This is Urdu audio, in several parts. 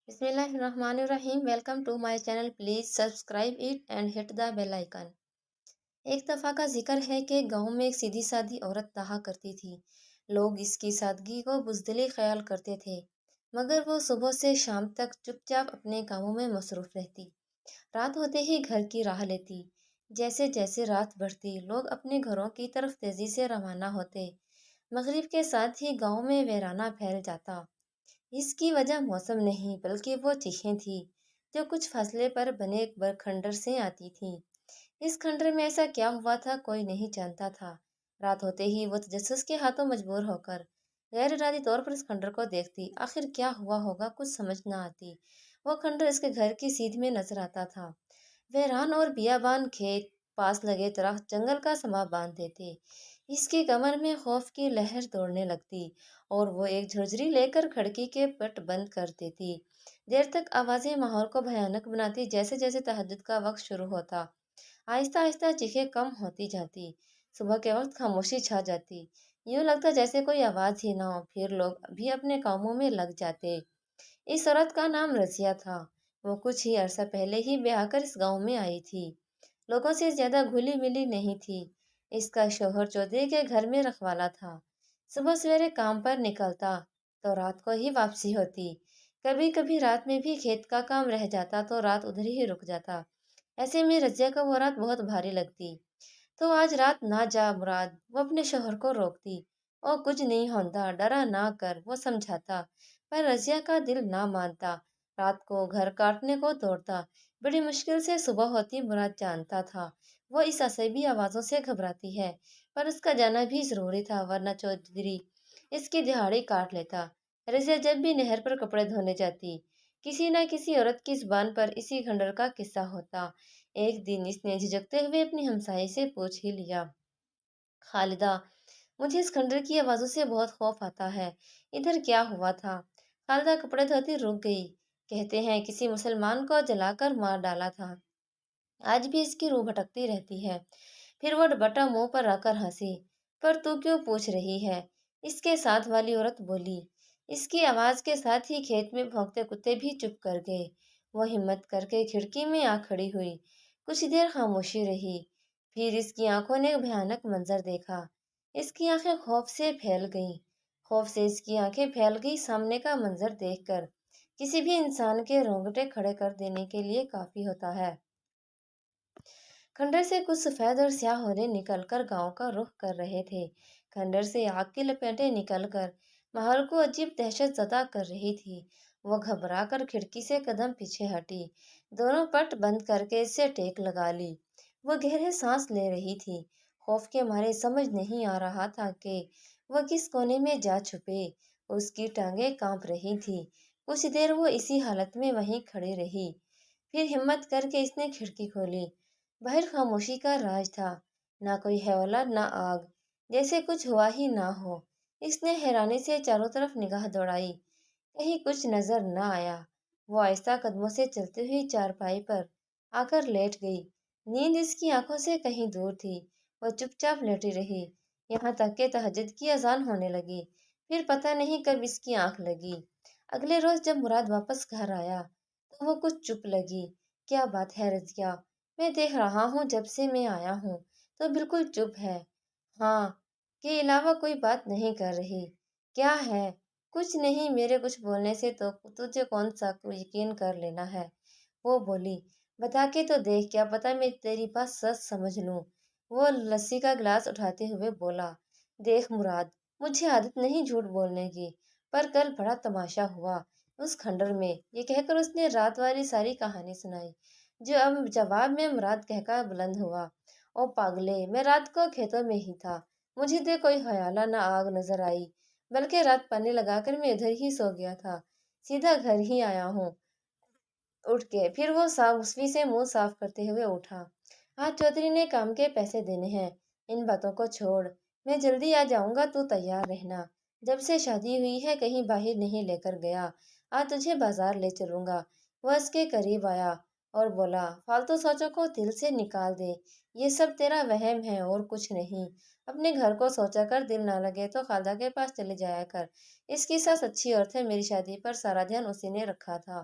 بسم اللہ الرحمن الرحیم. Welcome to my channel. Please subscribe it and hit the bell icon. ایک دفعہ کا ذکر ہے کہ گاؤں میں ایک سیدھی سادی عورت رہا کرتی تھی. لوگ اس کی سادگی کو بزدلی خیال کرتے تھے، مگر وہ صبح سے شام تک چپ چاپ اپنے کاموں میں مصروف رہتی. رات ہوتے ہی گھر کی راہ لیتی. جیسے جیسے رات بڑھتی لوگ اپنے گھروں کی طرف تیزی سے روانہ ہوتے. مغرب کے ساتھ ہی گاؤں میں ویرانہ پھیل جاتا. اس کی وجہ موسم نہیں بلکہ وہ چیخیں تھیں جو کچھ فاصلے پر بنے ایک کھنڈر سے آتی تھیں. اس کھنڈر میں ایسا کیا ہوا تھا کوئی نہیں جانتا تھا. رات ہوتے ہی وہ تجسس کے ہاتھوں مجبور ہو کر غیر ارادی طور پر اس کھنڈر کو دیکھتی. آخر کیا ہوا ہوگا کچھ سمجھ نہ آتی. وہ کھنڈر اس کے گھر کی سیدھ میں نظر آتا تھا. ویران اور بیابان کھیت، پاس لگے درخت جنگل کا سما باندھ دیتے. اس کی کمر میں خوف کی لہر دوڑنے لگتی اور وہ ایک جھرجھری لے کر کھڑکی کے پٹ بند کر دیتی. دیر تک آوازیں ماحول کو بھیانک بناتی. جیسے جیسے تہجد کا وقت شروع ہوتا آہستہ آہستہ چیخیں کم ہوتی جاتی. صبح کے وقت خاموشی چھا جاتی. یوں لگتا جیسے کوئی آواز ہی نہ ہو. پھر لوگ بھی اپنے کاموں میں لگ جاتے. اس عورت کا نام رضیہ تھا. وہ کچھ ہی عرصہ پہلے ہی بیاہ کر اس گاؤں میں آئی تھی. لوگوں سے زیادہ گھلی ملی نہیں تھی. اس کا شوہر چودھری کے گھر میں رکھوالا تھا. صبح سویرے کام پر نکلتا تو رات کو ہی واپسی ہوتی. کبھی کبھی رات میں بھی کھیت کا کام رہ جاتا تو رات ادھر ہی رک جاتا. ایسے میں رضیہ کو وہ رات بہت بھاری لگتی. تو آج رات نہ جا مراد، وہ اپنے شوہر کو روکتی. او کچھ نہیں ہوتا، ڈرا نہ کر، وہ سمجھاتا. پر رضیہ کا دل نہ مانتا. رات کو گھر کاٹنے کو دوڑتا. بڑی مشکل سے صبح ہوتی. مراد جانتا تھا وہ اس عصبی آوازوں سے گھبراتی ہے، پر اس کا جانا بھی ضروری تھا ورنہ چودھری اس کی دہاڑی کاٹ لیتا. رضیہ جب بھی نہر پر کپڑے دھونے جاتی کسی نہ کسی عورت کی زبان پر اسی کھنڈر کا قصہ ہوتا. ایک دن اس نے جھجکتے ہوئے اپنی ہمسائے سے پوچھ ہی لیا، خالدہ، مجھے اس کھنڈر کی آوازوں سے بہت خوف آتا ہے. ادھر کیا ہوا تھا؟ خالدہ کپڑے دھوتی رک گئی. کہتے ہیں کسی مسلمان کو جلا کر مار ڈالا تھا. آج بھی اس کی روح بھٹکتی رہتی ہے. پھر وہ دوپٹہ منہ پر رکھ کر ہنسی. پر تو کیوں پوچھ رہی ہے؟ اس کے ساتھ والی عورت بولی. اس کی آواز کے ساتھ ہی کھیت میں بھونکتے کتے بھی چپ کر گئے. وہ ہمت کر کے کھڑکی میں آ کھڑی ہوئی. کچھ دیر خاموشی رہی. پھر اس کی آنکھوں نے ایک بھیانک منظر دیکھا. اس کی آنکھیں خوف سے پھیل گئیں. خوف سے اس کی آنکھیں پھیل گئی. سامنے کا منظر دیکھ کر کسی بھی انسان کے رونگٹے کھڑے کر دینے کے لیے کافی ہوتا ہے. کھنڈر سے کچھ سفید اور سیاہ ہورے نکل کر گاؤں کا رخ کر رہے تھے. کھنڈر سے آگ کی لپیٹیں نکل کر ماحول کو عجیب دہشت زدہ کر رہی تھی. وہ گھبرا کر کھڑکی سے قدم پیچھے ہٹی. دونوں پٹ بند کر کے اس سے ٹیک لگا لی. وہ گہرے سانس لے رہی تھی. خوف کے مارے سمجھ نہیں آ رہا تھا کہ وہ کس کونے میں جا چھپے. اس کی ٹانگیں کانپ رہی تھی. کچھ دیر وہ اسی حالت میں وہیں کھڑی رہی. پھر ہمت کر کے اس نے کھڑکی کھولی. باہر خاموشی کا راج تھا. نہ کوئی ہیولا نہ آگ، جیسے کچھ ہوا ہی نہ ہو. اس نے حیرانی سے چاروں طرف نگاہ دوڑائی. کہیں کچھ نظر نہ آیا. وہ آہستہ قدموں سے چلتی ہوئی چارپائی پر آ کر لیٹ گئی. نیند اس کی آنکھوں سے کہیں دور تھی. وہ چپ چاپ لیٹی رہی یہاں تک کہ تہجد کی اذان ہونے لگی. پھر پتہ نہیں کب اس کی آنکھ لگی. اگلے روز جب مراد واپس گھر آیا تو وہ کچھ چپ لگی. کیا بات ہے رضیہ؟ میں دیکھ رہا ہوں جب سے میں آیا ہوں تو بالکل چپ ہے. ہاں کے علاوہ کوئی بات نہیں کر رہی. کیا ہے؟ کچھ نہیں، میرے کچھ بولنے سے تو تجھے کون سا یقین کر لینا ہے. وہ بولی. بتا کے تو دیکھ، کیا پتا میں تیری بات سچ سمجھ لوں. وہ لسی کا گلاس اٹھاتے ہوئے بولا. دیکھ مراد، مجھے عادت نہیں جھوٹ بولنے کی، پر کل بڑا تماشا ہوا اس کھنڈر میں. یہ کہہ کر اس نے رات والی ساری کہانی سنائی. جو اب جواب میں مراد کہہ کر بلند ہوا. او پاگلے، میں رات کو کھیتوں میں ہی تھا. مجھے تو کوئی حیالہ نہ آگ نظر آئی، بلکہ رات پانی لگا کر میں ادھر ہی سو گیا تھا. سیدھا گھر ہی آیا ہوں اٹھ کے. پھر وہ صافی سے منہ صاف کرتے ہوئے اٹھا. آج چودھری نے کام کے پیسے دینے ہیں. ان باتوں کو چھوڑ، میں جلدی آ جاؤں گا، تو تیار رہنا. جب سے شادی ہوئی ہے کہیں باہر نہیں لے کر گیا. آج تجھے بازار لے چلوں گا. وہ اس کے قریب آیا اور بولا، فالتو سوچوں کو دل سے نکال دے، یہ سب تیرا وہم ہے اور کچھ نہیں۔ اپنے گھر کو سوچا کر، دل نہ لگے تو خالدہ کے پاس چلے جایا کر، اس کی ساس اچھی عورت ہے، میری شادی پر سارا دھیان اسی نے رکھا تھا۔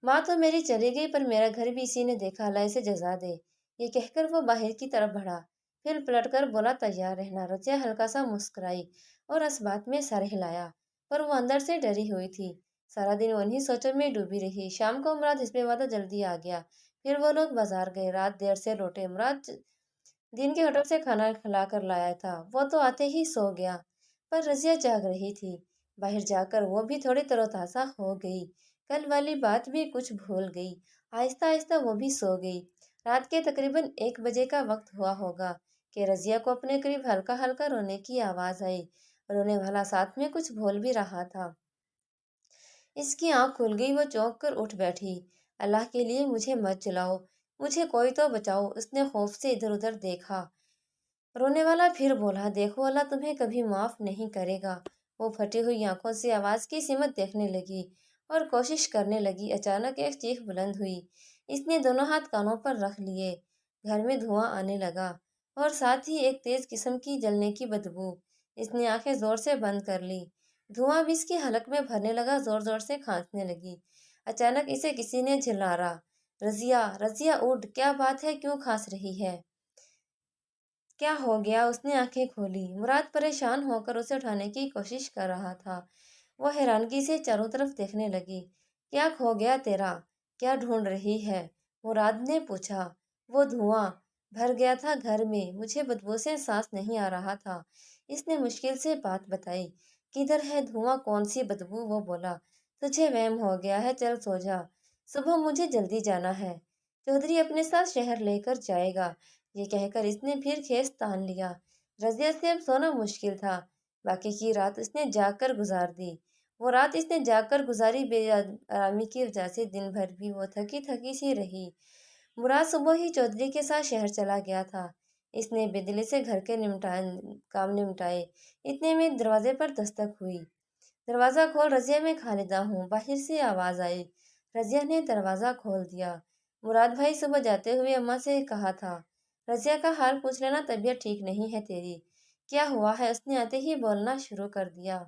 ماں تو میری چلی گئی پر میرا گھر بھی اسی نے دیکھا، اللہ اسے جزا دے۔ یہ کہہ کر وہ باہر کی طرف بڑھا، پھر پلٹ کر بولا، تیار رہنا۔ رضیہ ہلکا سا مسکرائی اور اس بات میں سر ہلایا، پر وہ اندر سے ڈری ہوئی تھی۔ سارا دن وہ انہی سوچوں میں ڈوبی رہی۔ شام کو مراد حسب وعدہ جلدی آ گیا، پھر وہ لوگ بازار گئے، رات دیر سے لوٹے۔ مراد دن کے ہوٹل سے کھانا کھلا کر لایا تھا، وہ تو آتے ہی سو گیا، پر رضیہ جاگ رہی تھی۔ باہر جا کر وہ بھی تھوڑی تر و تازہ ہو گئی، کل والی بات بھی کچھ بھول گئی۔ آہستہ آہستہ وہ بھی سو گئی۔ رات کے تقریباً 1 بجے کا وقت ہوا ہوگا کہ رضیہ کو اپنے قریب ہلکا ہلکا رونے کی آواز آئی۔ رونے والا ساتھ میں کچھ بول بھی رہا تھا۔ اس کی آنکھ کھل گئی، وہ چونک کر اٹھ بیٹھی۔ اللہ کے لیے مجھے مت جلاؤ، مجھے کوئی تو بچاؤ۔ اس نے خوف سے ادھر ادھر دیکھا۔ رونے والا پھر بولا، دیکھو اللہ تمہیں کبھی معاف نہیں کرے گا۔ وہ پھٹی ہوئی آنکھوں سے آواز کی سمت دیکھنے لگی اور کوشش کرنے لگی۔ اچانک ایک چیخ بلند ہوئی۔ اس نے دونوں ہاتھ کانوں پر رکھ لیے۔ گھر میں دھواں آنے لگا اور ساتھ ہی ایک تیز قسم کی جلنے کی بدبو۔ اس نے آنکھیں زور سے بند کر لی۔ دھواں بھی اس کی حلق میں بھرنے لگا، زور زور سے کھانسنے لگی۔ اچانک اسے کسی نے جھلارا، رضیہ، رضیہ اٹھ، کیا بات ہے، کیوں کھانس رہی ہے؟ کیا ہو گیا؟ اس نے آنکھیں کھولی۔ مراد پریشان ہو کر اسے اٹھانے کی کوشش کر رہا تھا۔ وہ حیرانگی سے چاروں طرف دیکھنے لگی۔ کیا کھو گیا تیرا؟ کیا ڈھونڈ رہی ہے؟ مراد نے پوچھا۔ وہ دھواں بھر گیا تھا گھر میں، مجھے بدبو سے سانس نہیں آ رہا تھا۔ اس نے مشکل سے بات بتائی۔ کدھر ہے دھواں؟ کون سی بدبو؟ وہ بولا، تجھے وہم ہو گیا ہے، چل سو جا، صبح مجھے جلدی جانا ہے، چودھری اپنے ساتھ شہر لے کر جائے گا۔ یہ کہہ کر اس نے پھر کھیس تان لیا۔ رضیہ سے اب سونا مشکل تھا۔ باقی کی رات اس نے جاگ کر گزار دی۔ وہ رات اس نے جاگ کر گزاری، بے آرامی کی وجہ سے دن بھر بھی وہ تھکی تھکی سی رہی۔ مراد صبح ہی چودھری کے ساتھ شہر چلا گیا تھا۔ اس نے بے دلی سے گھر کے کام نمٹائے۔ اتنے میں دروازے پر دستک ہوئی۔ دروازہ کھول، رضیہ، میں خالدہ ہوں، باہر سے آواز آئی۔ رضیہ نے دروازہ کھول دیا۔ مراد بھائی صبح جاتے ہوئے اماں سے کہا تھا، رضیہ کا حال پوچھ لینا، طبیعت ٹھیک نہیں ہے تیری۔ کیا ہوا ہے؟ اس نے آتے ہی بولنا شروع کر دیا۔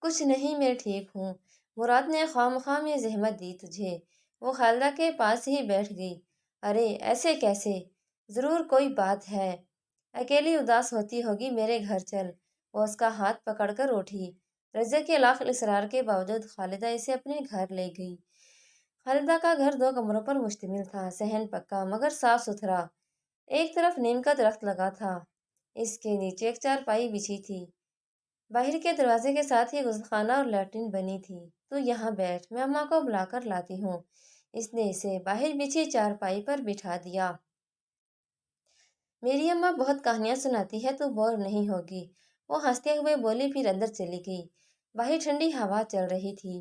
کچھ نہیں، میں ٹھیک ہوں۔ مراد نے خواہ میں زحمت دی تجھے۔ وہ خالدہ کے پاس ہی بیٹھ گئی۔ ارے ایسے کیسے؟ ضرور کوئی بات ہے، اکیلی اداس ہوتی ہوگی، میرے گھر چل۔ وہ اس کا ہاتھ پکڑ کر اٹھی۔ رضیہ کے لاکھ اصرار کے باوجود خالدہ اسے اپنے گھر لے گئی۔ خالدہ کا گھر 2 کمروں پر مشتمل تھا، صحن پکا مگر صاف ستھرا۔ ایک طرف نیم کا درخت لگا تھا، اس کے نیچے ایک چارپائی بچھی تھی۔ باہر کے دروازے کے ساتھ ہی غسلخانہ اور لیٹرن بنی تھی۔ تو یہاں بیٹھ، میں اماں کو بلا کر لاتی ہوں۔ اس نے اسے باہر بچھی چارپائی پر بٹھا دیا۔ میری اماں بہت کہانیاں سناتی ہے، تو بور نہیں ہوگی، وہ ہنستے ہوئے بولی، پھر اندر چلی گئی۔ باہر ٹھنڈی ہوا چل رہی تھی۔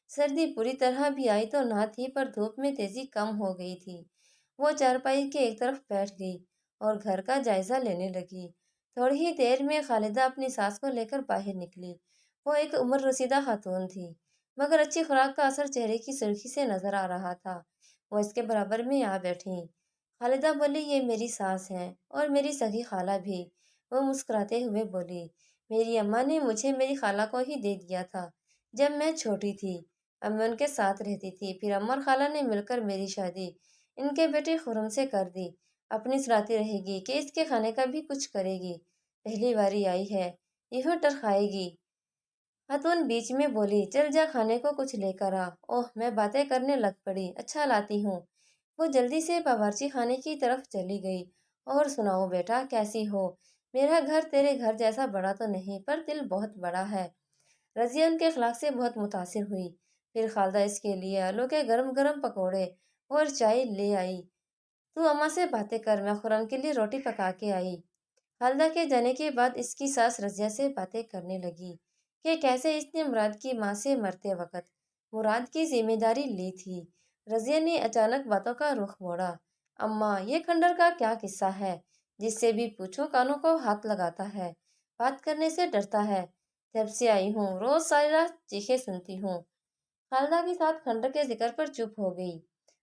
سردی پوری طرح بھی آئی تو نہ تھی، پر دھوپ میں تیزی کم ہو گئی تھی۔ وہ چارپائی کے ایک طرف بیٹھ گئی اور گھر کا جائزہ لینے لگی۔ تھوڑی ہی دیر میں خالدہ اپنی ساس کو لے کر باہر نکلی۔ وہ ایک عمر رسیدہ خاتون تھی، مگر اچھی خوراک کا اثر چہرے کی سرخی سے نظر آ رہا تھا۔ وہ اس کے برابر میں آ بیٹھی۔ خالدہ بولی، یہ میری ساس ہیں اور میری سگی خالہ بھی۔ وہ مسکراتے ہوئے بولی، میری اماں نے مجھے میری خالہ کو ہی دے دیا تھا جب میں چھوٹی تھی۔ اب میں ان کے ساتھ رہتی تھی، پھر اماں اور خالہ نے مل کر میری شادی ان کے بیٹے خرم سے کر دی۔ اپنی سلاتی رہے گی کہ اس کے کھانے کا بھی کچھ کرے گی، پہلی باری آئی ہے، یہوں ٹرخائے گی۔ خاتون بیچ میں بولی، چل جا، کھانے کو کچھ لے کر آ۔ اوہ، میں باتیں کرنے لگ پڑی، اچھا لاتی ہوں۔ وہ جلدی سے باورچی خانے کی طرف چلی گئی۔ اور سناؤ بیٹا، کیسی ہو؟ میرا گھر تیرے گھر جیسا بڑا تو نہیں، پر دل بہت بڑا ہے۔ رضیہ ان کے اخلاق سے بہت متاثر ہوئی۔ پھر خالدہ اس کے لیے آلو کے گرم گرم پکوڑے اور چائے لے آئی۔ تو اماں سے باتیں کر، میں خرم کے لیے روٹی پکا کے آئی۔ خالدہ کے جانے کے بعد اس کی ساس رضیہ سے باتیں کرنے لگی کہ کیسے اس نے مراد کی ماں سے مرتے وقت مراد کی ذمہ داری لی تھی۔ رضیہ نے اچانک باتوں کا رخ موڑا۔ اماں، یہ کھنڈر کا کیا قصہ ہے؟ جس سے بھی پوچھو کانوں کو ہاتھ لگاتا ہے، بات کرنے سے ڈرتا ہے۔ جب سے آئی ہوں روز ساری رات چیخیں سنتی ہوں۔ خالدہ کی ساتھ کھنڈر کے ذکر پر چپ ہو گئی۔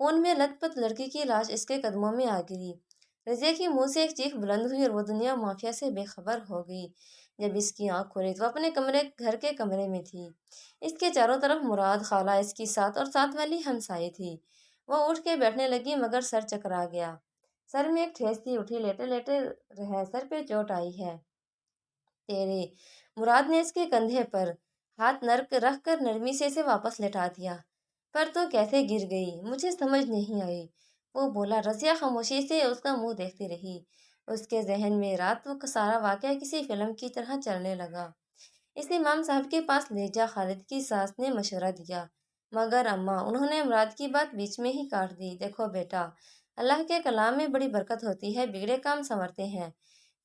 خون میں لت پت لڑکی کی لاش اس کے قدموں میں آ گری۔ رضیہ کی منہ سے ایک چیخ بلند ہوئی اور وہ دنیا مافیا سے بے خبر ہو گئی۔ جب اس کی آنکھ کھلی تو اپنے گھر کے کمرے میں تھی۔ اس کے چاروں طرف مراد، خالہ اس کی ساتھ اور ساتھ والی ہمسائے تھی۔ وہ اٹھ کے بیٹھنے لگی مگر سر چکرا گیا۔ سر میں ایک ٹھیس تھی، اٹھی لیٹے لیٹے رہے، سر پہ چوٹ آئی ہے تیرے۔ مراد نے اس کے کندھے پر ہاتھ رکھ کر نرمی سے اسے واپس لٹا دیا۔ پر تو کیسے گر گئی، مجھے سمجھ نہیں آئی، وہ بولا۔ رضیہ خاموشی سے اس کا منہ دیکھتی رہی۔ اس کے ذہن میں رات کا سارا واقعہ کسی فلم کی طرح چلنے لگا۔ اس امام صاحب کے پاس لے جا، خالد کی ساس نے مشورہ دیا، مگر اماں، انہوں نے مراد کی بات بیچ میں ہی کاٹ دی۔ دیکھو بیٹا، اللہ کے کلام میں بڑی برکت ہوتی ہے، بگڑے کام سنورتے ہیں،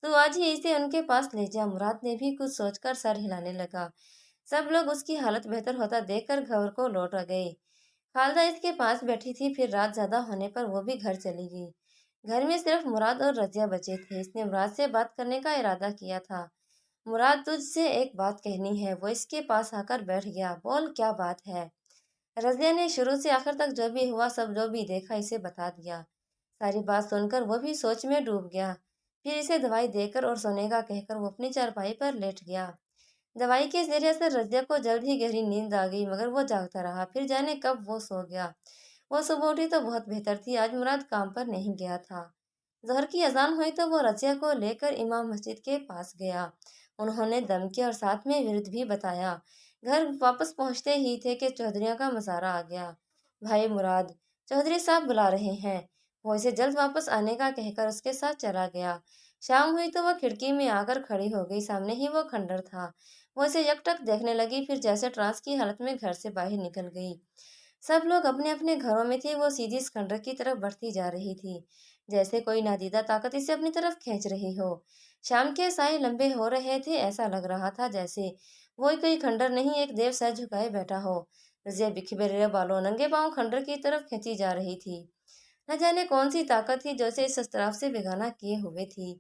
تو آج ہی اسے ان کے پاس لے جا۔ مراد نے بھی کچھ سوچ کر سر ہلانے لگا۔ سب لوگ اس کی حالت بہتر ہوتا دیکھ کر گھر کو لوٹ گئے۔ خالدہ اس کے پاس بیٹھی تھی، پھر رات زیادہ ہونے پر وہ بھی گھر چلی گئی۔ گھر میں صرف مراد اور رضیہ بچے تھے۔ اس نے مراد سے بات کرنے کا ارادہ کیا تھا۔ مراد، تجھ سے ایک بات کہنی ہے۔ وہ اس کے پاس آ کر بیٹھ گیا۔ بول، کیا بات ہے؟ رضیہ نے شروع سے آخر تک جو بھی ہوا، سب جو بھی دیکھا، اسے بتا دیا۔ ساری بات سن کر وہ بھی سوچ میں ڈوب گیا۔ پھر اسے دوائی دے کر اور سونے کا کہہ کر وہ اپنی چارپائی پر لیٹ گیا۔ دوائی کے زیر اثر رضیہ کو جلد ہی گہری نیند آ گئی، مگر وہ جاگتا رہا، پھر جانے کب وہ سو گیا۔ وہ صبح اٹھی تو بہت بہتر تھی۔ آج مراد کام پر نہیں گیا تھا۔ ظہر کی اذان ہوئی تو وہ رضیہ کو لے کر امام مسجد کے پاس گیا۔ انہوں نے دم کیا اور ساتھ میں ورد بھی بتایا۔ گھر واپس پہنچتے ہی تھے کہ چودھریوں کا مظاہرہ آ گیا۔ بھائی مراد، چودھری صاحب بلا رہے ہیں۔ وہ اسے جلد واپس آنے کا کہہ کر اس کے ساتھ چلا گیا۔ شام ہوئی تو وہ کھڑکی میں آ کر کھڑی ہو گئی۔ سامنے ہی وہ کھنڈر تھا۔ وہ اسے یک ٹک دیکھنے لگی، پھر جیسے ٹرانس کی حالت میں گھر سے باہر نکل گئی۔ سب لوگ اپنے اپنے گھروں میں تھے۔ وہ سیدھی اس کھنڈر کی طرف بڑھتی جا رہی تھی، جیسے کوئی نادیدہ طاقت اسے اپنی طرف کھینچ رہی ہو۔ شام کے سائے لمبے ہو رہے تھے، ایسا لگ رہا تھا جیسے وہ کوئی کھنڈر نہیں، ایک دیو سر جھکائے بیٹھا ہو۔ رضیہ بکھرے بالوں، ننگے پاؤں کھنڈر کی طرف کھینچی جا رہی تھی۔ نہ جانے کون سی طاقت تھی جو اسے اس اضطراب سے بیگانہ کیے ہوئے تھی۔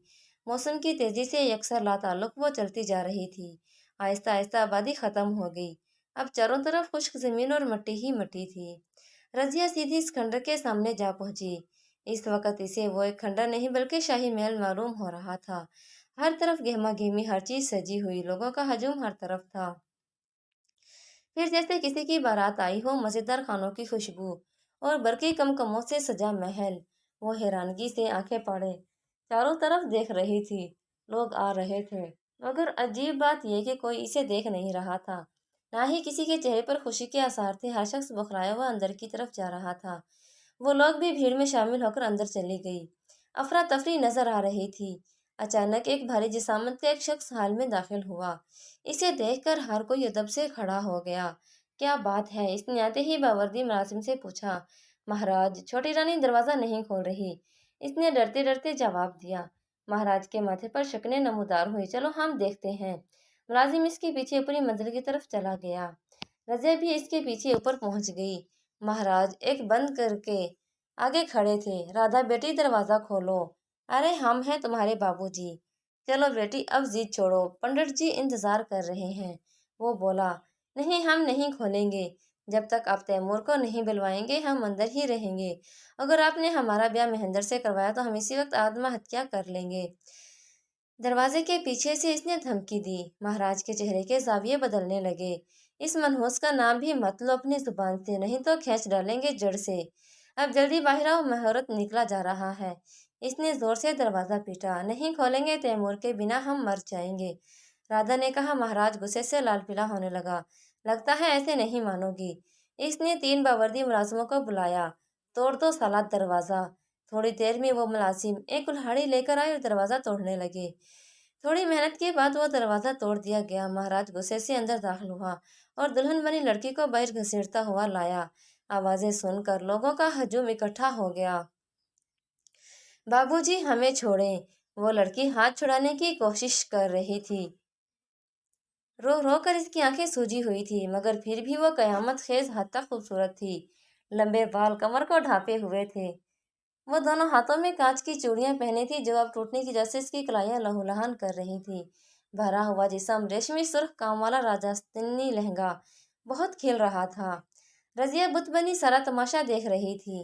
موسم کی تیزی سے یکسر لا تعلق وہ چلتی جا رہی تھی۔ آہستہ آہستہ آبادی ختم ہو گئی۔ اب چاروں طرف خشک زمین اور مٹی ہی مٹی تھی۔ رضیہ سیدھی اس کھنڈر کے سامنے جا پہنچی۔ اس وقت اسے وہ ایک کھنڈر نہیں بلکہ شاہی محل معلوم ہو رہا تھا۔ ہر طرف گہما گہمی، ہر چیز سجی ہوئی، لوگوں کا ہجوم ہر طرف تھا۔ پھر جیسے کسی کی بارات آئی ہو، مزیدار کھانوں کی خوشبو اور برقی کمکموں سے سجا محل۔ وہ حیرانگی سے آنکھیں پھاڑے چاروں طرف دیکھ رہی تھی۔ لوگ آ رہے تھے، مگر عجیب بات یہ کہ کوئی اسے دیکھ نہیں رہا تھا، نہ ہی کسی کے چہرے پر خوشی کے آثار تھے۔ ہر شخص بوکھلایا ہوا اندر کی طرف جا رہا تھا۔ وہ لوگ بھی بھیڑ میں شامل ہو کر اندر چلی گئی۔ افراتفری نظر آ رہی تھی۔ اچانک ایک بھاری جسامت کا ایک شخص حال میں داخل ہوا۔ اسے دیکھ کر ہر کوئی ادب سے کھڑا ہو گیا۔ کیا بات ہے؟ اس نے آتے ہی باوردی ملازم سے پوچھا۔ مہاراج، چھوٹی رانی دروازہ نہیں کھول رہی، اس نے ڈرتے ڈرتے جواب دیا۔ مہاراج کے ماتھے پر شکنیں نمودار ہوئی۔ چلو ہم دیکھتے ہیں۔ ملازم اس کے پیچھے اوپری منزل کی طرف چلا گیا۔ رضیہ بھی اس کے پیچھے اوپر پہنچ گئی۔ مہاراج ایک بند کر کے آگے کھڑے تھے۔ رادھا بیٹی، دروازہ کھولو۔ ارے ہم ہیں تمہارے بابو جی۔ چلو بیٹی، اب ضد چھوڑو، پنڈت جی انتظار کر رہے ہیں۔ وہ بولا۔ نہیں، ہم نہیں کھولیں گے جب تک آپ تیمور کو نہیں بلوائیں گے، ہم اندر ہی رہیں گے۔ اگر آپ نے ہمارا بیاہ مہندر سے کروایا تو ہم اسی وقت آتم ہتیا کر لیں گے۔ دروازے کے پیچھے سے اس نے دھمکی دی۔ مہاراج کے چہرے کے زاویے بدلنے لگے۔ اس منحوس کا نام بھی مت لو اپنی زبان سے، نہیں تو کھینچ ڈالیں گے جڑ سے۔ اب جلدی باہر آؤ، مہورت نکلا جا رہا ہے۔ اس نے زور سے دروازہ پیٹا۔ نہیں کھولیں گے، تیمور کے بنا ہم مر جائیں گے، رادھا نے کہا۔ مہاراج غصے سے لال پیلا ہونے لگا۔ لگتا ہے ایسے نہیں مانو گی۔ اس نے 3 باوردی ملازموں کو بلایا۔ توڑ دو سالہ دروازہ۔ تھوڑی دیر میں وہ ملازم ایک کلہاڑی لے کر آئے اور دروازہ توڑنے لگے۔ تھوڑی محنت کے بعد وہ دروازہ توڑ دیا گیا۔ مہاراج غصے سے اندر داخل ہوا اور دلہن بنی لڑکی کو باہر گھسیٹتا ہوا لایا۔ آوازیں سن کر لوگوں کا ہجوم اکٹھا ہو گیا۔ بابو جی، ہمیں چھوڑیں۔ وہ لڑکی ہاتھ چھڑانے کی کوشش کر رہی تھی۔ رو رو کر اس کی آنکھیں سوجی ہوئی تھی، مگر پھر بھی وہ قیامت خیز حد تک خوبصورت تھی۔ لمبے بال کمر کو ڈھانپے ہوئے تھے۔ وہ دونوں ہاتھوں میں کانچ کی چوڑیاں پہنے تھی جو اب ٹوٹنے کی وجہ سے اس کی کلائیاں لہو لہان کر رہی تھی۔ بھرا ہوا جسم، ریشمی سرخ کام والا راجستھانی لہنگا بہت کھل رہا تھا۔ رضیہ بت بنی سارا تماشا دیکھ رہی تھی۔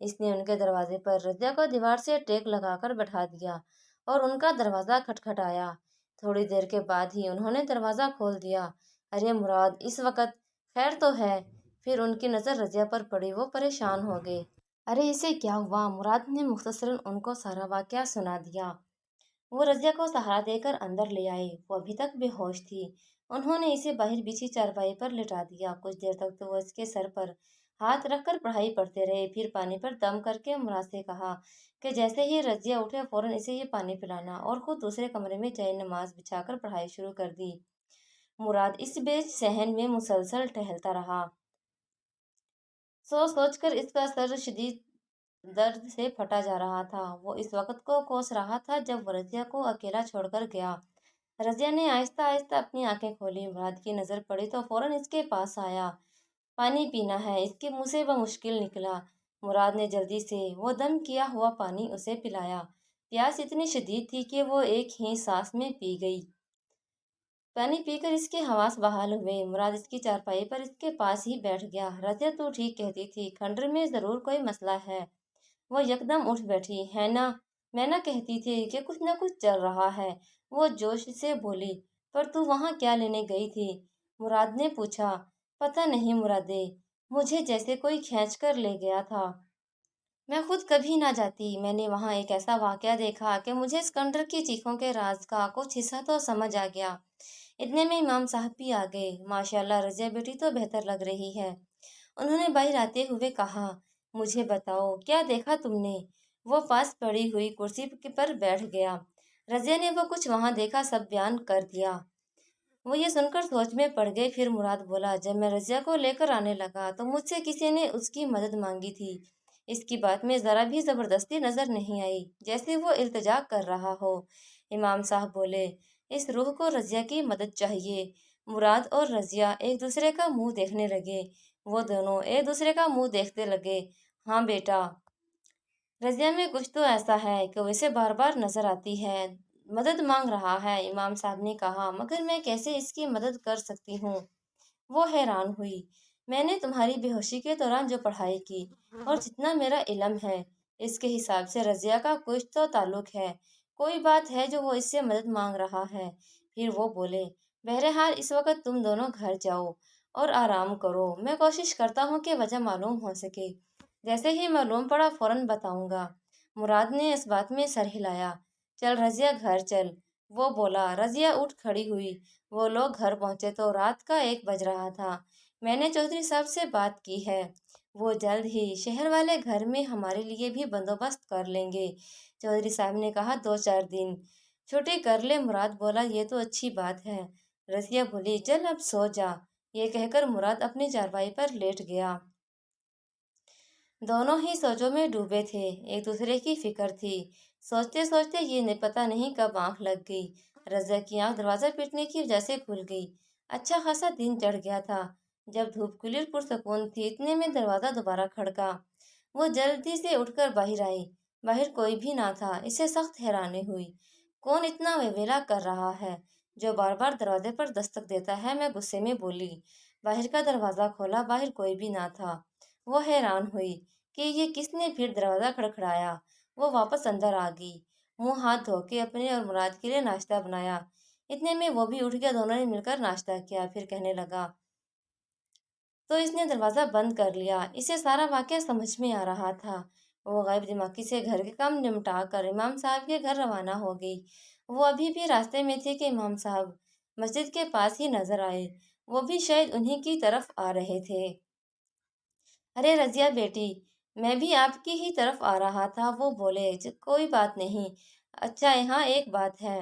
اس نے ان کے دروازے پر رضیہ کو دیوار سے ٹیک لگا کر بٹھا دیا اور ان کا دروازہ کھٹکھٹایا۔ تھوڑی دیر کے بعد ہی انہوں نے دروازہ کھول دیا۔ ارے مراد، اس وقت خیر تو ہے؟ پھر ان کی نظر رضیہ پر پڑی، وہ پریشان ہو گئے۔ ارے اسے کیا ہوا؟ مراد نے مختصراً ان کو سارا واقعہ سنا دیا۔ وہ رضیہ کو سہارا دے کر اندر لے آئے، وہ ابھی تک بے ہوش تھی۔ انہوں نے اسے باہر بچھی چارپائی پر لٹا دیا۔ کچھ دیر تک تو وہ اس کے سر پر ہاتھ رکھ کر پڑھائی پڑھتے رہے، پھر پانی پر دم کر کے مراد سے کہا کہ جیسے ہی رضیہ اٹھے فوراً اسے یہ پانی پلانا، اور خود دوسرے کمرے میں جائے نماز بچھا کر پڑھائی شروع کر دی۔ مراد اس بیچ صحن میں مسلسل ٹہلتا رہا۔ سوچ سوچ کر اس کا سر شدید درد سے پھٹا جا رہا تھا۔ وہ اس وقت کو کوس رہا تھا جب وہ رضیہ کو اکیلا چھوڑ کر گیا۔ رضیہ نے آہستہ آہستہ اپنی آنکھیں کھولی۔ مراد کی نظر پڑی تو فوراً اس کے پاس آیا۔ پانی پینا ہے، اس کے منہ سے بمشکل نکلا۔ مراد نے جلدی سے وہ دم کیا ہوا پانی اسے پلایا۔ پیاس اتنی شدید تھی کہ وہ ایک ہی سانس میں پی گئی۔ پانی پی کر اس کے حواس بحال ہوئے۔ مراد اس کی چارپائی پر اس کے پاس ہی بیٹھ گیا۔ رضیہ تو ٹھیک کہتی تھی، کھنڈر میں ضرور کوئی مسئلہ ہے۔ وہ یکدم اٹھ بیٹھی۔ ہے نا، میں نہ کہتی تھی کہ کچھ نہ کچھ چل رہا ہے؟ وہ جوش سے بولی۔ پر تو وہاں کیا لینے گئی تھی؟ مراد نے پوچھا۔ پتہ نہیں مرادے، مجھے جیسے کوئی کھینچ کر لے گیا تھا۔ میں خود کبھی نہ جاتی۔ میں نے وہاں ایک ایسا واقعہ دیکھا کہ مجھے اسکندر کی چیخوں کے راز کا کچھ حصہ تو سمجھ آ گیا۔ اتنے میں امام صاحب بھی آ گئے۔ ماشاءاللہ رضیہ بیٹی تو بہتر لگ رہی ہے، انہوں نے باہر آتے ہوئے کہا۔ مجھے بتاؤ، کیا دیکھا تم نے؟ وہ پاس پڑی ہوئی کرسی پر بیٹھ گیا۔ رضیہ نے وہ کچھ وہاں دیکھا سب بیان کر دیا۔ وہ یہ سن کر سوچ میں پڑ گئے۔ پھر مراد بولا، جب میں رضیہ کو لے کر آنے لگا تو مجھ سے کسی نے اس کی مدد مانگی تھی۔ اس کی بات میں ذرا بھی زبردستی نظر نہیں آئی، جیسے وہ التجا کر رہا ہو۔ امام صاحب بولے، اس روح کو رضیہ کی مدد چاہیے۔ مراد اور رضیہ ایک دوسرے کا منہ دیکھنے لگے۔ وہ دونوں ایک دوسرے کا منہ دیکھتے لگے۔ ہاں بیٹا، رضیہ میں کچھ تو ایسا ہے کہ وہ اسے بار بار نظر آتی ہے، مدد مانگ رہا ہے۔ امام صاحب نے کہا، مگر میں کیسے اس کی مدد کر سکتی ہوں؟ وہ حیران ہوئی۔ میں نے تمہاری بے ہوشی کے دوران جو پڑھائی کی اور جتنا میرا علم ہے، اس کے حساب سے رضیہ کا کچھ تو تعلق ہے، کوئی بات ہے جو وہ اس سے مدد مانگ رہا ہے۔ پھر وہ بولے، بہرحال اس وقت تم دونوں گھر جاؤ اور آرام کرو، میں کوشش کرتا ہوں کہ وجہ معلوم ہو سکے۔ جیسے ہی معلوم پڑا فوراً بتاؤں گا۔ مراد نے اس بات میں سر ہلایا۔ چل رضیہ گھر چل، وہ بولا۔ رضیہ اٹھ کھڑی ہوئی۔ وہ لوگ گھر پہنچے تو رات کا 1 بج رہا تھا۔ میں نے چودھری صاحب سے بات کی ہے، وہ جلد ہی شہر والے گھر میں ہمارے لیے بھی بندوبست کر لیں گے۔ چودھری صاحب نے کہا 2-4 دن چھٹی کر لے۔ مراد بولا، یہ تو اچھی بات ہے۔ رضیہ بولی، چل اب سو جا۔ یہ کہہ کر مراد اپنی چارپائی پر لیٹ گیا۔ دونوں ہی سوچوں میں ڈوبے تھے، ایک دوسرے کی فکر تھی۔ سوچتے سوچتے یہ پتہ نہیں کب آنکھ لگ گئی۔ رضیہ کی آنکھ دروازہ پیٹنے کی وجہ سے کھل گئی۔ اچھا خاصا دن چڑھ گیا تھا۔ جب دھوپ کھلی اور پرسکون تھی، اتنے میں دروازہ دوبارہ کھڑکا۔ وہ جلدی سے اٹھ کر باہر آئی۔ باہر کوئی بھی نہ تھا۔ اسے سخت حیرانی ہوئی۔ کون اتنا ویویلا کر رہا ہے جو بار بار دروازے پر دستک دیتا ہے؟ میں غصے میں بولی۔ باہر کا دروازہ کھولا، باہر کوئی بھی نہ تھا۔ وہ حیران ہوئی کہ یہ کس نے پھر دروازہ کھڑکھڑایا۔ وہ واپس اندر آ گئی، منہ ہاتھ دھو کے اپنے اور مراد کے لیے ناشتہ بنایا۔ اتنے میں وہ بھی اٹھ گیا۔ دونوں نے مل کر ناشتہ کیا۔ پھر کہنے لگا، تو اس نے دروازہ بند کر لیا۔ اسے سارا واقعہ سمجھ میں آ رہا تھا۔ وہ غائب دماغی سے گھر کے کام نمٹا کر امام صاحب کے گھر روانہ ہو گئی۔ وہ ابھی بھی راستے میں تھے کہ امام صاحب مسجد کے پاس ہی نظر آئے۔ وہ بھی شاید انہی کی طرف آ رہے تھے۔ ارے رضیہ بیٹی، میں بھی آپ کی ہی طرف آ رہا تھا۔ وہ بولے، کوئی بات نہیں۔ اچھا یہاں ایک بات ہے،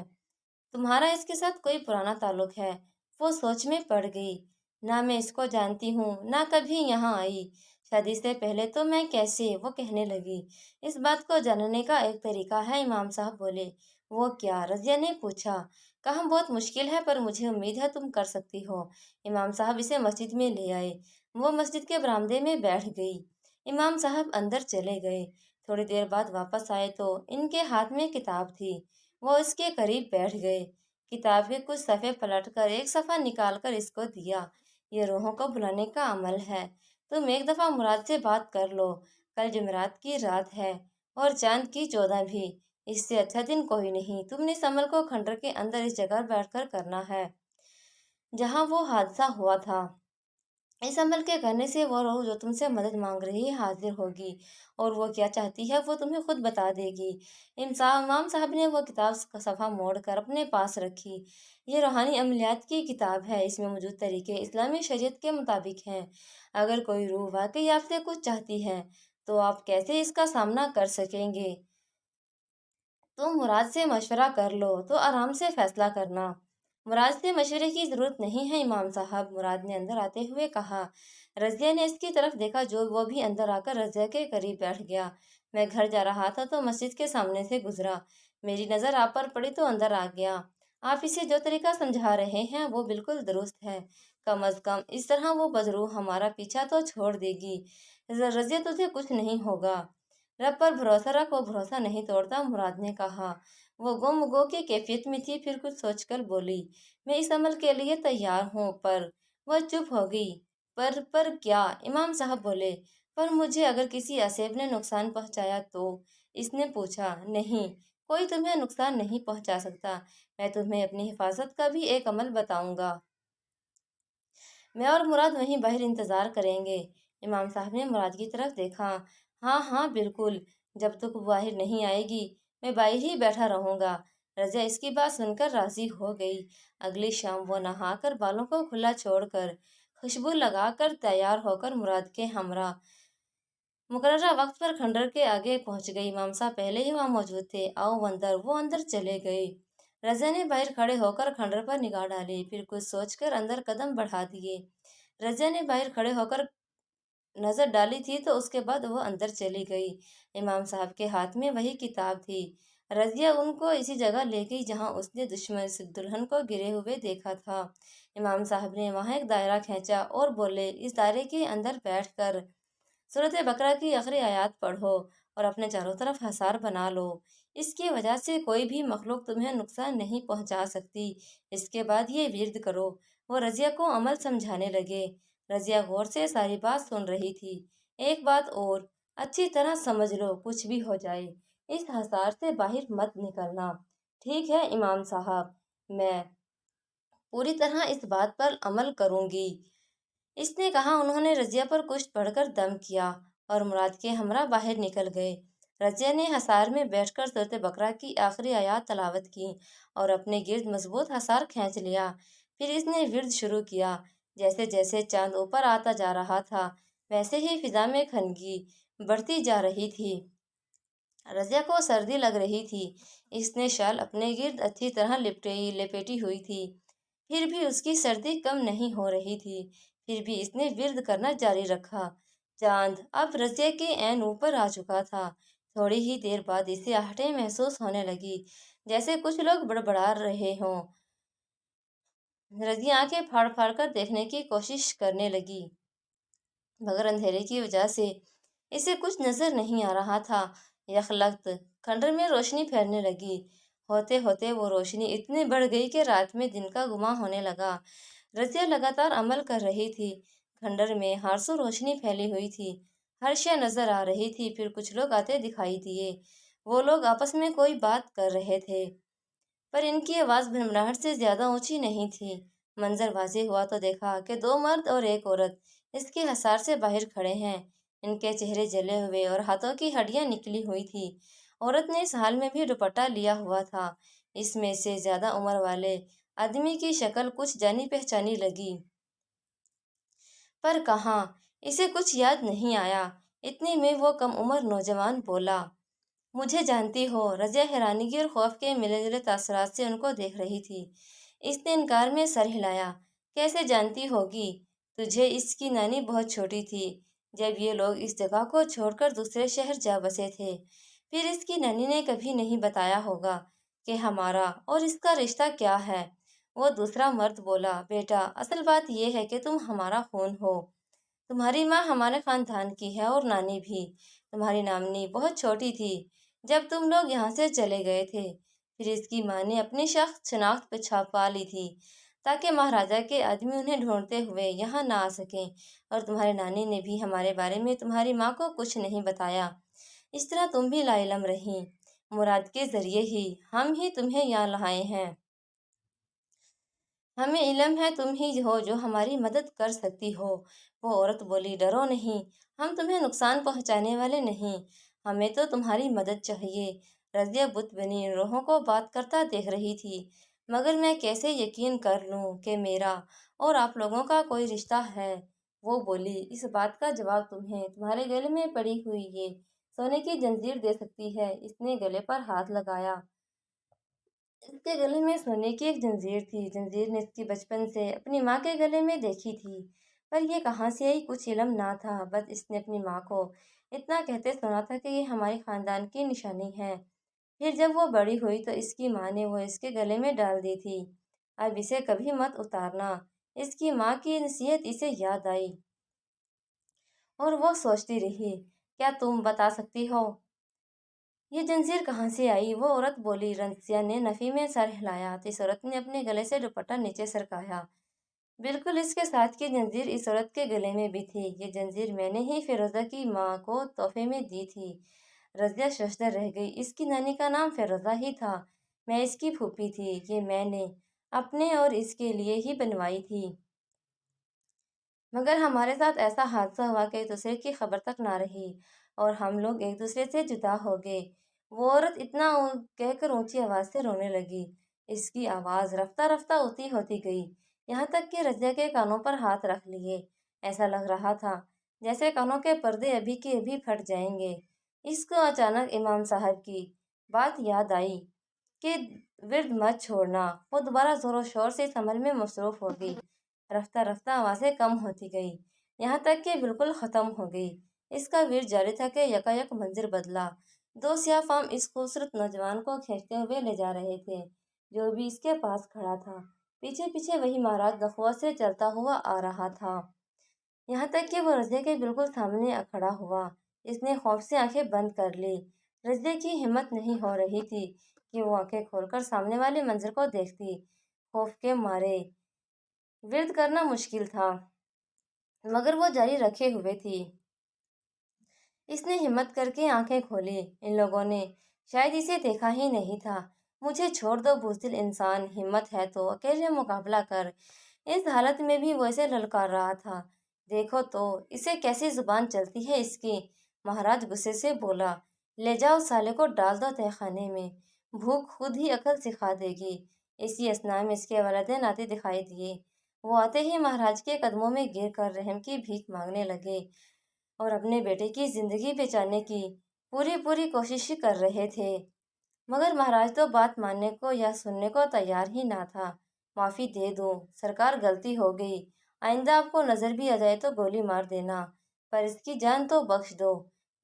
تمہارا اس کے ساتھ کوئی پرانا تعلق ہے؟ وہ سوچ میں پڑ گئی۔ نہ میں اس کو جانتی ہوں، نہ کبھی یہاں آئی۔ شادی سے پہلے تو میں کیسے؟ وہ کہنے لگی۔ اس بات کو جاننے کا ایک طریقہ ہے، امام صاحب بولے۔ وہ کیا؟ رضیہ نے پوچھا۔ کہاں بہت مشکل ہے، پر مجھے امید ہے تم کر سکتی ہو۔ امام صاحب اسے مسجد میں لے آئے۔ وہ مسجد کے برآمدے میں بیٹھ گئی۔ امام صاحب اندر چلے گئے۔ تھوڑی دیر بعد واپس آئے تو ان کے ہاتھ میں کتاب تھی۔ وہ اس کے قریب بیٹھ گئے۔ کتاب کے کچھ صفحے پلٹ کر ایک صفحہ نکال کر اس کو دیا۔ یہ روحوں کو بلانے کا عمل ہے، تم ایک دفعہ مراد سے بات کر لو، کل جمعرات کی رات ہے اور چاند کی 14 بھی۔ اس سے اچھا دن کوئی نہیں۔ تم نے اس عمل کو کھنڈر کے اندر اس جگہ بیٹھ کر کرنا ہے جہاں وہ حادثہ ہوا تھا۔ اس عمل کے کرنے سے وہ روح جو تم سے مدد مانگ رہی ہے حاضر ہوگی، اور وہ کیا چاہتی ہے وہ تمہیں خود بتا دے گی۔ امام صاحب نے وہ کتاب کا صفحہ موڑ کر اپنے پاس رکھی۔ یہ روحانی عملیات کی کتاب ہے۔ اس میں موجود طریقے اسلامی شریعت کے مطابق ہیں۔ اگر کوئی روح واقعی آپ سے کچھ چاہتی ہے تو آپ کیسے اس کا سامنا کر سکیں گے؟ تم مراد سے مشورہ کر لو تو آرام سے فیصلہ کرنا۔ مراد سے مشورے کی ضرورت نہیں ہے امام صاحب، مراد نے اندر آتے ہوئے کہا۔ رضیہ نے اس کی طرف دیکھا جو وہ بھی اندر آ کر رضیہ کے قریب بیٹھ گیا۔ میں گھر جا رہا تھا تو مسجد کے سامنے سے گزرا، میری نظر آپ پر پڑی تو اندر آ گیا۔ آپ اسے جو طریقہ سمجھا رہے ہیں وہ بالکل درست ہے، کم از کم اس طرح وہ بدروح ہمارا پیچھا تو چھوڑ دے گی۔ رضیہ تجھے کچھ نہیں ہوگا، رب پر بھروسہ رکھ، وہ بھروسہ نہیں توڑتا، مراد نے کہا۔ وہ گم گو کی کیفیت میں تھی، پھر کچھ سوچ کر بولی، میں اس عمل کے لیے تیار ہوں۔ پر وہ چپ ہو گئی۔ پر کیا؟ امام صاحب بولے۔ پر مجھے اگر کسی اسیب نے نقصان پہنچایا تو؟ اس نے پوچھا۔ نہیں، کوئی تمہیں نقصان نہیں پہنچا سکتا۔ میں تمہیں اپنی حفاظت کا بھی ایک عمل بتاؤں گا۔ میں اور مراد وہیں باہر انتظار کریں گے۔ امام صاحب نے مراد کی طرف دیکھا۔ ہاں ہاں بالکل، جب تک وہ باہر نہیں آئے گی میں باہر ہی بیٹھا رہوں گا۔ رضیہ اس کی بات سن کر راضی ہو گئی۔ اگلی شام وہ نہا کر بالوں کو کھلا چھوڑ کر خوشبو لگا کر تیار ہو کر مراد کے ہمراہ مقررہ وقت پر کھنڈر کے آگے پہنچ گئی۔ امام صاحب پہلے ہی وہاں موجود تھے۔ آؤ اندر۔ وہ اندر چلے گئے۔ رضیہ نے باہر کھڑے ہو کر کھنڈر پر نگاہ ڈالی، پھر کچھ سوچ کر اندر قدم بڑھا دیے۔ رضیہ نے باہر کھڑے ہو کر نظر ڈالی تھی تو اس کے بعد وہ اندر چلی گئی۔ امام صاحب کے ہاتھ میں وہی کتاب تھی۔ رضیہ ان کو اسی جگہ لے گئی جہاں اس نے دلہن کو گرے ہوئے دیکھا تھا۔ امام صاحب نے وہاں ایک دائرہ کھینچا اور بولے، اس دائرے کے اندر بیٹھ کر سورۃ بقرہ کی آخری آیات پڑھو اور اپنے چاروں طرف حصار بنا لو۔ اس کی وجہ سے کوئی بھی مخلوق تمہیں نقصان نہیں پہنچا سکتی۔ اس کے بعد یہ ورد کرو۔ وہ رضیہ کو عمل سمجھانے لگے۔ رضیہ غور سے ساری بات سن رہی تھی۔ ایک بات اور اچھی طرح سمجھ لو، کچھ بھی ہو جائے اس حصار سے باہر مت نکلنا۔ ٹھیک ہے امام صاحب، میں پوری طرح اس بات پر عمل کروں گی، اس نے کہا۔ انہوں نے رضیہ پر کچھ پڑھ کر دم کیا اور مراد کے ہمراہ باہر نکل گئے۔ رضیہ نے حصار میں بیٹھ کر سورۃ بقرہ کی آخری آیات تلاوت کی اور اپنے گرد مضبوط حصار کھینچ لیا۔ پھر اس نے ورد شروع کیا۔ جیسے جیسے چاند اوپر آتا جا رہا تھا ویسے ہی فضا میں خنگی بڑھتی جا رہی تھی۔ رضیہ کو سردی لگ رہی تھی۔ اس نے شال اپنے گرد اچھی طرح لپیٹی ہوئی تھی، پھر بھی اس کی سردی کم نہیں ہو رہی تھی۔ پھر بھی اس نے ورد کرنا جاری رکھا۔ چاند اب رضیہ کے عین اوپر آ چکا تھا۔ تھوڑی ہی دیر بعد اسے آہٹیں محسوس ہونے لگی، جیسے کچھ لوگ بڑبڑا رہے ہوں۔ رضیہ آنکھیں پھاڑ پھاڑ کر دیکھنے کی کوشش کرنے لگی، مگر اندھیرے کی وجہ سے اسے کچھ نظر نہیں آ رہا تھا۔ یکلخت کھنڈر میں روشنی پھیلنے لگی۔ ہوتے ہوتے وہ روشنی اتنی بڑھ گئی کہ رات میں دن کا گمان ہونے لگا۔ رضیہ لگاتار عمل کر رہی تھی۔ کھنڈر میں ہارسو روشنی پھیلی ہوئی تھی، ہر شے نظر آ رہی تھی۔ پھر کچھ لوگ آتے دکھائی دیے۔ وہ لوگ آپس میں کوئی بات کر رہے تھے، پر ان کی آواز بھنبھناہٹ سے زیادہ اونچی نہیں تھی۔ منظر واضح ہوا تو دیکھا کہ دو مرد اور ایک عورت اس کے حصار سے باہر کھڑے ہیں۔ ان کے چہرے جلے ہوئے اور ہاتھوں کی ہڈیاں نکلی ہوئی تھی۔ عورت نے اس حال میں بھی دوپٹہ لیا ہوا تھا۔ اس میں سے زیادہ عمر والے آدمی کی شکل کچھ جانی پہچانی لگی، پر کہاں، اسے کچھ یاد نہیں آیا۔ اتنے میں وہ کم عمر نوجوان بولا، مجھے جانتی ہو؟ رضیہ حیرانگی اور خوف کے ملے جلے تاثرات سے ان کو دیکھ رہی تھی۔ اس نے انکار میں سر ہلایا۔ کیسے جانتی ہوگی تجھے؟ اس کی نانی بہت چھوٹی تھی جب یہ لوگ اس جگہ کو چھوڑ کر دوسرے شہر جا بسے تھے، پھر اس کی نانی نے کبھی نہیں بتایا ہوگا کہ ہمارا اور اس کا رشتہ کیا ہے۔ وہ دوسرا مرد بولا، بیٹا اصل بات یہ ہے کہ تم ہمارا خون ہو۔ تمہاری ماں ہمارے خاندان کی ہے اور نانی بھی۔ تمہاری نانی بہت چھوٹی تھی جب تم لوگ یہاں سے چلے گئے تھے، پھر اس کی ماں نے اپنی شناخت چھپا لی تھی۔ تاکہ مہاراجا کے آدمی انہیں ڈھونڈتے ہوئے یہاں نہ آ سکیں، اور تمہارے نانی نے بھی ہمارے بارے میں تمہاری ماں کو کچھ نہیں بتایا۔ اس طرح تم بھی لا علم رہیں۔ مراد کے ذریعے ہم ہی تمہیں یہاں لائے ہیں۔ ہمیں علم ہے تم ہی ہو جو ہماری مدد کر سکتی ہو۔ وہ عورت بولی، ڈرو نہیں، ہم تمہیں نقصان پہنچانے والے نہیں، ہمیں تو تمہاری مدد چاہیے۔ رضیہ بت بنی ان روحوں کو بات کرتا دیکھ رہی تھی، مگر میں کیسے یقین کر لوں کہ میرا اور آپ لوگوں کا کوئی رشتہ ہے؟ وہ بولی، اس بات کا جواب تمہیں تمہارے گلے میں پڑی ہوئی یہ سونے کی جنزیر دے سکتی ہے۔ اس نے گلے پر ہاتھ لگایا۔ اس کے گلے میں سونے کی ایک جنزیر تھی۔ جنزیر نے اس کی بچپن سے اپنی ماں کے گلے میں دیکھی تھی، پر یہ کہاں سے آئی کچھ علم نہ تھا، بس اس نے اپنی ماں کو اتنا کہتے سنا تھا کہ یہ ہمارے خاندان کی نشانی ہے۔ پھر جب وہ بڑی ہوئی تو اس کی ماں نے وہ اس کے گلے میں ڈال دی تھی۔ اب اسے کبھی مت اتارنا۔ اس کی ماں کی نصیحت اسے یاد آئی اور وہ سوچتی رہی، کیا تم بتا سکتی ہو یہ جنزیر کہاں سے آئی؟ وہ عورت بولی۔ رضیہ نے نفی میں سر ہلایا تو اس عورت نے اپنے گلے سے دوپٹہ نیچے سرکایا۔ بالکل اس کے ساتھ کی جنزیر اس عورت کے گلے میں بھی تھی۔ یہ جنزیر میں نے ہی فیروزہ کی ماں کو تحفے میں دی تھی۔ رضیہ ششدر رہ گئی۔ اس کی نانی کا نام فیروزہ ہی تھا۔ میں اس کی پھوپھی تھی۔ یہ میں نے اپنے اور اس کے لیے ہی بنوائی تھی، مگر ہمارے ساتھ ایسا حادثہ ہوا کہ ایک دوسرے کی خبر تک نہ رہی اور ہم لوگ ایک دوسرے سے جدا ہو گئے۔ وہ عورت اتنا کہہ کر اونچی آواز سے رونے لگی۔ اس کی آواز رفتہ رفتہ اونچی ہوتی گئی، یہاں تک کہ رضیہ کے کانوں پر ہاتھ رکھ لیے۔ ایسا لگ رہا تھا جیسے کانوں کے پردے ابھی کے ابھی پھٹ جائیں گے۔ اس کو اچانک امام صاحب کی بات یاد آئی کہ ورد مت چھوڑنا۔ وہ دوبارہ زور و شور سے اس عمل میں مصروف ہو گئی۔ رفتہ رفتہ آوازیں کم ہوتی گئی، یہاں تک کہ بالکل ختم ہو گئی۔ اس کا ورد جاری تھا کہ یکایک منظر بدلا۔ دو سیاہ فام اس خوبصورت نوجوان کو کھینچتے ہوئے لے جا رہے تھے، جو بھی اس کے پاس کھڑا تھا۔ پیچھے پیچھے وہی مہاراج نخوت سے چلتا ہوا آ رہا تھا، یہاں تک کہ وہ رضیہ کے بالکل سامنے کھڑا ہوا۔ اس نے خوف سے آنکھیں بند کر لی۔ رضیہ کی ہمت نہیں ہو رہی تھی کہ وہ آنکھیں کھول کر سامنے والے منظر کو دیکھتی۔ خوف کے مارے ورد کرنا مشکل تھا، مگر وہ جاری رکھے ہوئے تھی۔ اس نے ہمت کر کے آنکھیں کھولی۔ ان لوگوں نے شاید اسے دیکھا ہی نہیں تھا۔ مجھے چھوڑ دو بزدل انسان، ہمت ہے تو اکیلے مقابلہ کر۔ اس حالت میں بھی وہ اسے للکار رہا تھا۔ دیکھو تو اسے کیسی زبان چلتی ہے اس کی۔ مہاراج غصے سے بولا، لے جاؤ سالے کو ڈال دو تہہ خانے میں، بھوک خود ہی عقل سکھا دے گی۔ اسی اثناء میں اس کے والدین آتے دکھائی دیے۔ وہ آتے ہی مہاراج کے قدموں میں گر کر رحم کی بھیک مانگنے لگے اور اپنے بیٹے کی زندگی بچانے کی پوری کوشش کر رہے تھے، مگر مہاراج تو بات ماننے کو یا سننے کو تیار ہی نہ تھا۔ معافی دے دو سرکار، غلطی ہو گئی، آئندہ آپ کو نظر بھی آ جائے تو گولی مار دینا، پر اس کی جان تو بخش دو۔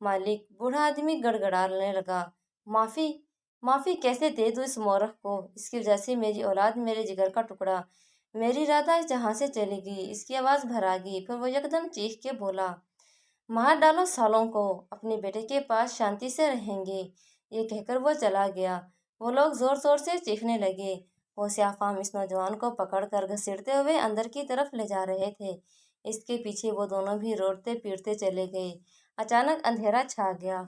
مالک، بوڑھا آدمی گڑ گڑانے لگا، معافی کیسے دے دوں اس مورخ کو؟ اس کی وجہ سے میری اولاد، میرے جگر کا ٹکڑا، میری رادھا اس جہاں سے چلی گئی۔ اس کی آواز بھرا گئی، پھر وہ یکدم چیخ کے بولا، مار ڈالو سالوں کو، اپنے بیٹے کے پاس شانتی سے رہیں گے۔ یہ کہہ کر وہ چلا گیا۔ وہ لوگ زور زور سے چیخنے لگے۔ وہ سیاہ فام اس نوجوان کو پکڑ کر گھسیٹتے ہوئے اندر کی طرف لے جا رہے تھے۔ اس کے پیچھے وہ دونوں بھی روڑتے پیٹتے چلے گئے۔ اچانک اندھیرا چھا گیا۔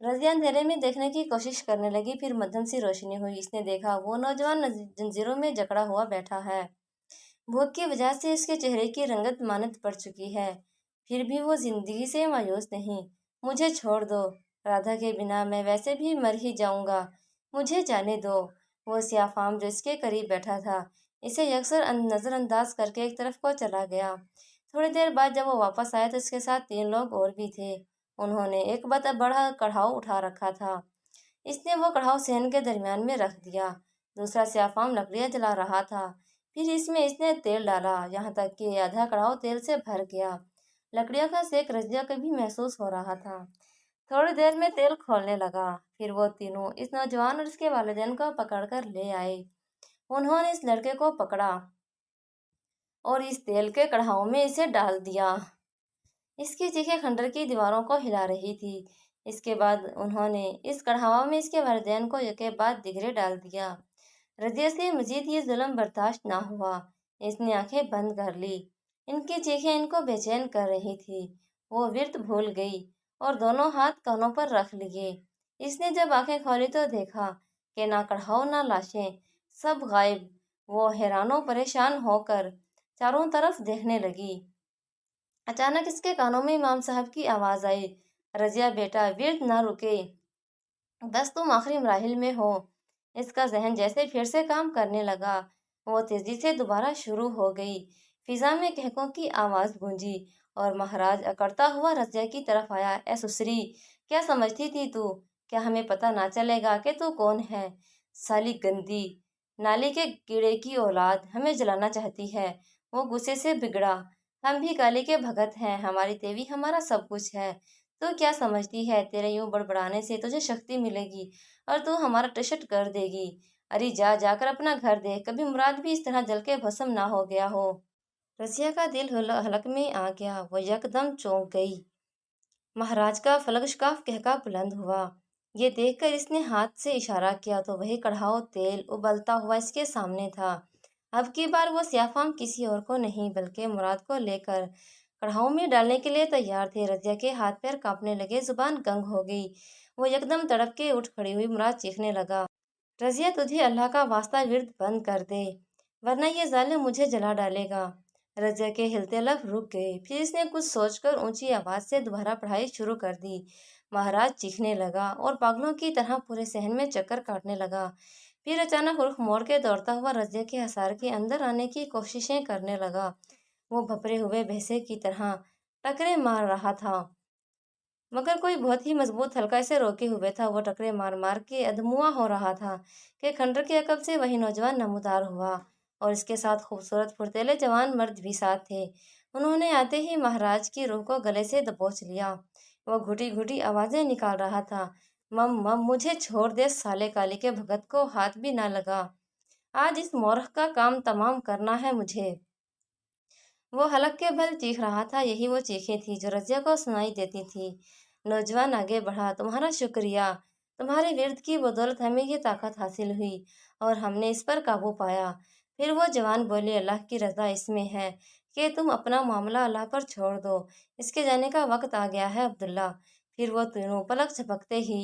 رضیہ اندھیرے میں دیکھنے کی کوشش کرنے لگی، پھر مدھم سی روشنی ہوئی۔ اس نے دیکھا وہ نوجوان زنجیروں میں جکڑا ہوا بیٹھا ہے۔ بھوک کی وجہ سے اس کے چہرے کی رنگت ماند پڑ چکی ہے، پھر بھی وہ زندگی سے مایوس نہیں۔ مجھے چھوڑ دو، رادھا کے بنا میں ویسے بھی مر ہی جاؤں گا، مجھے جانے دو۔ وہ سیاہ فام جو اس کے قریب بیٹھا تھا اسے یکسر نظر انداز کر کے ایک طرف کو چلا گیا۔ تھوڑی دیر بعد جب وہ واپس آیا تو اس کے ساتھ 3 لوگ اور بھی تھے۔ انہوں نے ایک بڑا کڑھاؤ اٹھا رکھا تھا۔ اس نے وہ کڑھاؤ صحن کے درمیان میں رکھ دیا۔ دوسرا سیاہ فام لکڑیاں جلا رہا تھا، پھر اس میں اس نے تیل ڈالا، یہاں تک کہ آدھا کڑھاؤ تیل سے بھر گیا۔ لکڑیوں کا سینک رضیہ کو بھی محسوس ہو رہا تھا۔ تھوڑی دیر میں تیل کھولنے لگا، پھر وہ تینوں اس نوجوان اور اس کے والدین کو پکڑ کر لے آئے۔ انہوں نے اس لڑکے کو پکڑا اور اس تیل کے کڑھاؤ میں اسے ڈال دیا۔ اس کی چیخیں کھنڈر کی دیواروں کو ہلا رہی تھی۔ اس کے بعد انہوں نے اس کڑھاؤ میں اس کے والدین کو یکے بعد دیگرے ڈال دیا۔ رضیہ سے مزید یہ ظلم برداشت نہ ہوا۔ اس نے آنکھیں بند کر لی۔ ان کی چیخیں ان کو بے چین کر رہی تھی۔ وہ ورد بھول گئی اور دونوں ہاتھ کانوں پر رکھ لیے۔ اس نے جب آنکھیں کھولی تو دیکھا کہ نہ کڑھاؤ نہ لاشیں، سب غائب۔ وہ حیران و پریشان ہو کر چاروں طرف دیکھنے لگی۔ اچانک اس کے کانوں میں امام صاحب کی آواز آئی، رضیہ بیٹا، ورد نہ رکے، بس تم آخری مراحل میں ہو۔ اس کا ذہن جیسے پھر سے کام کرنے لگا۔ وہ تیزی سے دوبارہ شروع ہو گئی۔ فضا میں کہکوں کی آواز گونجی اور مہاراج اکڑتا ہوا رضیہ کی طرف آیا۔ اے سسری، کیا سمجھتی تھی تو؟ کیا ہمیں پتہ نہ چلے گا کہ تو کون ہے؟ سالی گندی، نالی کے کیڑے کی اولاد، ہمیں جلانا چاہتی ہے۔ وہ غصے سے بگڑا۔ ہم بھی کالی کے بھگت ہیں، ہماری دیوی ہمارا سب کچھ ہے۔ تو کیا سمجھتی ہے تیرے یوں بڑبڑانے سے تجھے شکتی ملے گی اور تو ہمارا ٹشٹ کر دے گی؟ ارے جا کر اپنا گھر دیکھ، کبھی مراد بھی اس طرح جل کے بھسم نہ ہو گیا ہو۔ رضیہ کا دل حلق میں آ گیا۔ وہ یکدم چونک گئی۔ مہاراج کا فلگشکاف کہکا بلند ہوا۔ یہ دیکھ کر اس نے ہاتھ سے اشارہ کیا تو وہی کڑھاؤ تیل ابلتا ہوا اس کے سامنے تھا۔ اب کی بار وہ سیاہ فام کسی اور کو نہیں بلکہ مراد کو لے کر کڑھاؤ میں ڈالنے کے لیے تیار تھے۔ رضیہ کے ہاتھ پیر کانپنے لگے، زبان گنگ ہو گئی۔ وہ یکدم تڑپ کے اٹھ کھڑی ہوئی۔ مراد چیخنے لگا، رضیہ، تجھے اللہ کا واسطہ ورد بند کر دے، ورنہ یہ ظالم مجھے جلا ڈالے گا۔ رضیہ کے ہلتے لب رک گئے۔ پھر اس نے کچھ سوچ کر اونچی آواز سے دوبارہ پڑھائی شروع کر دی۔ مہاراج چیخنے لگا اور پاگلوں کی طرح پورے صحن میں چکر کاٹنے لگا۔ پھر اچانک رخ موڑ کے دوڑتا ہوا رضیہ کے حصار کے اندر آنے کی کوششیں کرنے لگا۔ وہ بھپرے ہوئے بھینسے کی طرح ٹکرے مار رہا تھا، مگر کوئی بہت ہی مضبوط حلقہ اسے روکے ہوئے تھا۔ وہ ٹکرے مار مار کے ادھموا ہو رہا تھا کہ کھنڈر کے عقب سے وہی نوجوان نمودار ہوا اور اس کے ساتھ خوبصورت پھرتیلے جوان مرد بھی ساتھ تھے۔ انہوں نے آتے ہی مہاراج کی روح کو گلے سے دبوچ لیا۔ وہ گھٹی گھٹی آوازیں نکال رہا تھا، مم مم، مجھے چھوڑ دے سالے کالی کے بھگت کو ہاتھ بھی نہ لگا، آج اس مورخ کا کام تمام کرنا ہے مجھے۔ وہ حلق کے بل چیخ رہا تھا۔ یہی وہ چیخیں تھیں جو رضیہ کو سنائی دیتی تھی۔ نوجوان آگے بڑھا، تمہارا شکریہ، تمہارے ورد کی بدولت ہمیں یہ طاقت حاصل ہوئی اور ہم نے اس پر قابو پایا۔ پھر وہ جوان بولے، اللہ کی رضا اس میں ہے کہ تم اپنا معاملہ اللہ پر چھوڑ دو، اس کے جانے کا وقت آ گیا ہے عبداللہ۔ پھر وہ تینوں پلک جھپکتے ہی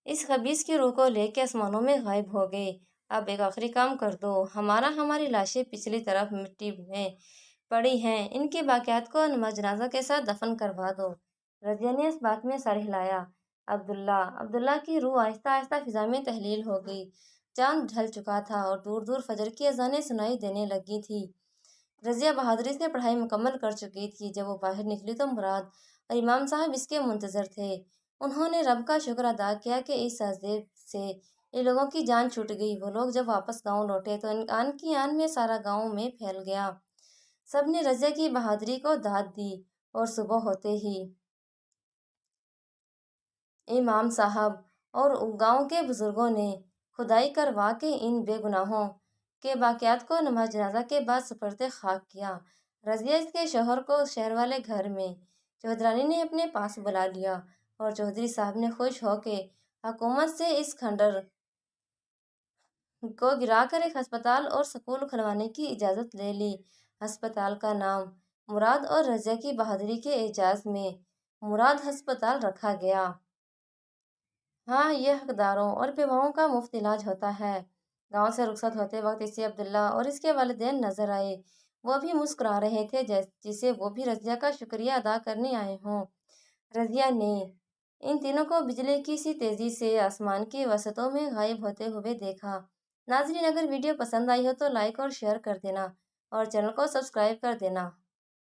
اس خبیث کی روح کو لے کے آسمانوں میں غائب ہو گئے۔ اب ایک آخری کام کر دو، ہماری لاشیں پچھلی طرف مٹی میں پڑی ہیں، ان کے باقیات کو نماز جنازہ کے ساتھ دفن کروا دو۔ رضیہ نے اس بات میں سر ہلایا۔ عبداللہ کی روح آہستہ آہستہ فضا میں تحلیل ہو گئی۔ چاند ڈھل چکا تھا اور دور دور فجر کی اذانیں سنائی دینے لگی تھی۔ رضیہ بہادری سے پڑھائی مکمل کر چکی تھی۔ جب وہ باہر نکلی تو مراد اور امام صاحب اس کے منتظر تھے۔ انہوں نے رب کا شکر ادا کیا کہ اس عذاب سے ان لوگوں کی جان چھوٹ گئی۔ وہ لوگ جب واپس گاؤں لوٹے تو آن کی آن میں سارا گاؤں میں پھیل گیا۔ سب نے رضیہ کی بہادری کو داد دی اور صبح ہوتے ہی امام صاحب اور گاؤں کے بزرگوں نے کھدائی کروا کے ان بے گناہوں کے باقیات کو نماز جنازہ کے بعد سپرد خاک کیا۔ رضیہ اس کے شوہر کو شہر والے گھر میں چودھرانی نے اپنے پاس بلا لیا اور چودھری صاحب نے خوش ہو کے حکومت سے اس کھنڈر کو گرا کر ایک ہسپتال اور سکول کھلوانے کی اجازت لے لی۔ ہسپتال کا نام مراد اور رضیہ کی بہادری کے اعزاز میں مراد ہسپتال رکھا گیا۔ ہاں، یہ حقداروں اور بیواؤں کا مفت علاج ہوتا ہے۔ گاؤں سے رخصت ہوتے وقت اسے عبداللہ اور اس کے والدین نظر آئے۔ وہ بھی مسکرا رہے تھے جیسے وہ بھی رضیہ کا شکریہ ادا کرنے آئے ہوں۔ رضیہ نے ان تینوں کو بجلی کی سی تیزی سے آسمان کی وسطوں میں غائب ہوتے ہوئے دیکھا۔ ناظرین، اگر ویڈیو پسند آئی ہو تو لائک اور شیئر کر دینا اور چینل کو سبسکرائب کر دینا۔